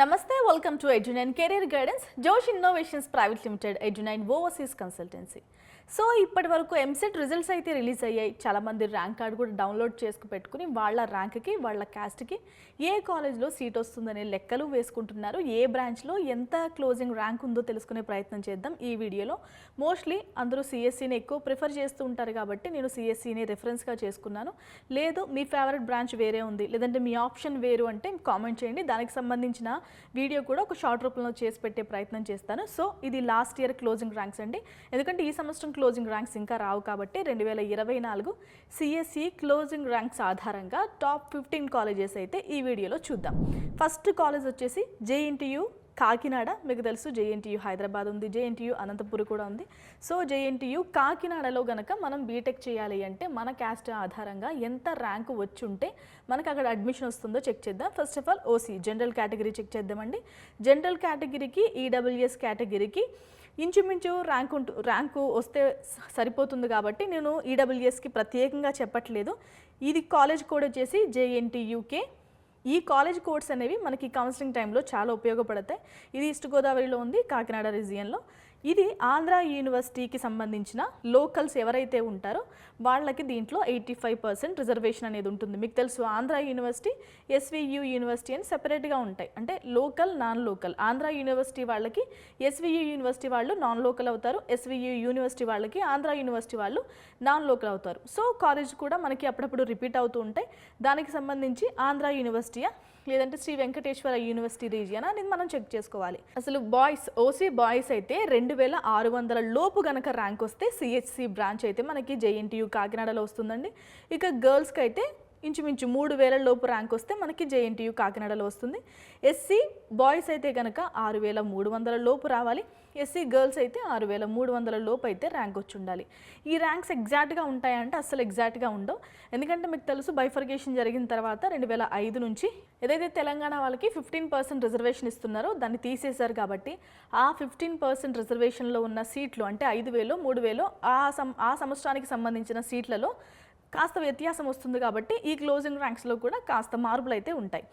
Namaste, welcome to Edu9 Career Guidance, Josh Innovations Private Limited, Edu9 Overseas Consultancy. So ఇప్పటి వరకు EAMCET results అయితే release అయ్యాయి. చాలామంది rank card కూడా డౌన్లోడ్ చేసుకు పెట్టుకుని వాళ్ళ ర్యాంక్కి వాళ్ళ క్యాస్ట్కి ఏ కాలేజ్లో సీట్ వస్తుందనే లెక్కలు వేసుకుంటున్నారు. ఏ బ్రాంచ్లో ఎంత క్లోజింగ్ ర్యాంక్ ఉందో తెలుసుకునే ప్రయత్నం చేద్దాం ఈ వీడియోలో. మోస్ట్లీ అందరూ సిఎస్సిని ఎక్కువ ప్రిఫర్ చేస్తూ ఉంటారు కాబట్టి నేను సిఎస్సిని రెఫరెన్స్గా చేసుకున్నాను. లేదు మీ ఫేవరెట్ బ్రాంచ్ వేరే ఉంది, లేదంటే మీ ఆప్షన్ వేరు అంటే కామెంట్ చేయండి. దానికి సంబంధించిన వీడియో కూడా ఒక షార్ట్ రూపంలో చేసి పెట్టే ప్రయత్నం చేస్తాను. సో ఇది లాస్ట్ ఇయర్ క్లోజింగ్ ర్యాంక్స్ అండి, ఎందుకంటే ఈ సంవత్సరం క్లోజింగ్ ర్యాంక్స్ ఇంకా రావు కాబట్టి 2024 సిఎస్సి క్లోజింగ్ ర్యాంక్స్ ఆధారంగా టాప్ 15 కాలేజెస్ అయితే ఈ వీడియోలో చూద్దాం. ఫస్ట్ కాలేజ్ వచ్చేసి జేఎన్టీయూ కాకినాడ. మీకు తెలుసు జేఎన్టీయూ హైదరాబాద్ ఉంది, జేఎన్టీయూ అనంతపురం కూడా ఉంది. సో జేఎన్టీయూ కాకినాడలో గనక మనం బీటెక్ చేయాలి అంటే మన క్యాస్ట్ ఆధారంగా ఎంత ర్యాంకు వచ్చి ఉంటే మనకు అక్కడ అడ్మిషన్ వస్తుందో చెక్ చేద్దాం. First of all OC general category check చేద్దామండి. జనరల్ కేటగిరీకి ఈడబ్ల్యూఎస్ కేటగిరీకి ఇంచుమించు ర్యాంకు వస్తే సరిపోతుంది కాబట్టి నేను ఈడబ్ల్యూఎస్కి ప్రత్యేకంగా చెప్పట్లేదు. ఇది కాలేజ్ కోడ్ వచ్చేసి జేఎన్టీయూకే. ఈ కాలేజ్ కోడ్స్ అనేవి మనకి కౌన్సిలింగ్ టైంలో చాలా ఉపయోగపడతాయి. ఇది ఈస్ట్ గోదావరిలో ఉంది, కాకినాడ రీజియన్లో. ఇది ఆంధ్ర యూనివర్సిటీకి సంబంధించిన లోకల్స్ ఎవరైతే ఉంటారో వాళ్ళకి దీంట్లో 85% రిజర్వేషన్ అనేది ఉంటుంది. మీకు తెలుసు ఆంధ్ర యూనివర్సిటీ, ఎస్వియు యూనివర్సిటీ అని సెపరేట్గా ఉంటాయి, అంటే local non local. Andhra university వాళ్ళకి ఎస్వియు యూనివర్సిటీ వాళ్ళు నాన్ లోకల్ అవుతారు, ఎస్వియు యూనివర్సిటీ వాళ్ళకి ఆంధ్ర యూనివర్సిటీ వాళ్ళు నాన్ లోకల్ అవుతారు. సో కాలేజ్ కూడా మనకి అప్పుడప్పుడు రిపీట్ అవుతూ ఉంటాయి. దానికి సంబంధించి ఆంధ్ర యూనివర్సిటీయా లేదంటే శ్రీ వెంకటేశ్వర యూనివర్సిటీ రీజియన్ అనేది మనం చెక్ చేసుకోవాలి. అసలు బాయ్స్ ఓసీ బాయ్స్ అయితే 2600 లోపు గనక ర్యాంక్ వస్తే సిహెచ్సి బ్రాంచ్ అయితే మనకి జేఎన్టీయూ కాకినాడలో వస్తుందండి. ఇక గర్ల్స్కి అయితే ఇంచుమించు 3000 లోపు ర్యాంక్ వస్తే మనకి జేఎన్టీయూ కాకినాడలో వస్తుంది. ఎస్సీ బాయ్స్ అయితే కనుక 6300 లోపు రావాలి. ఎస్సీ గర్ల్స్ అయితే 6300 లోపు అయితే ర్యాంక్ వచ్చి ఉండాలి. ఈ ర్యాంక్స్ ఎగ్జాక్ట్గా ఉంటాయంటే అస్సలు ఎగ్జాక్ట్గా ఉండవు, ఎందుకంటే మీకు తెలుసు బైఫర్కేషన్ జరిగిన తర్వాత 2005 నుంచి ఏదైతే తెలంగాణ వాళ్ళకి 15% రిజర్వేషన్ ఇస్తున్నారో దాన్ని తీసేశారు. కాబట్టి ఆ 15% రిజర్వేషన్లో ఉన్న సీట్లు అంటే 5000 3000 ఆ సంవత్సరానికి సంబంధించిన సీట్లలో కాస్త వ్యత్యాసం వస్తుంది. కాబట్టి ఈ క్లోజింగ్ ర్యాంక్స్లో కూడా కాస్త మార్పులు అయితే ఉంటాయి.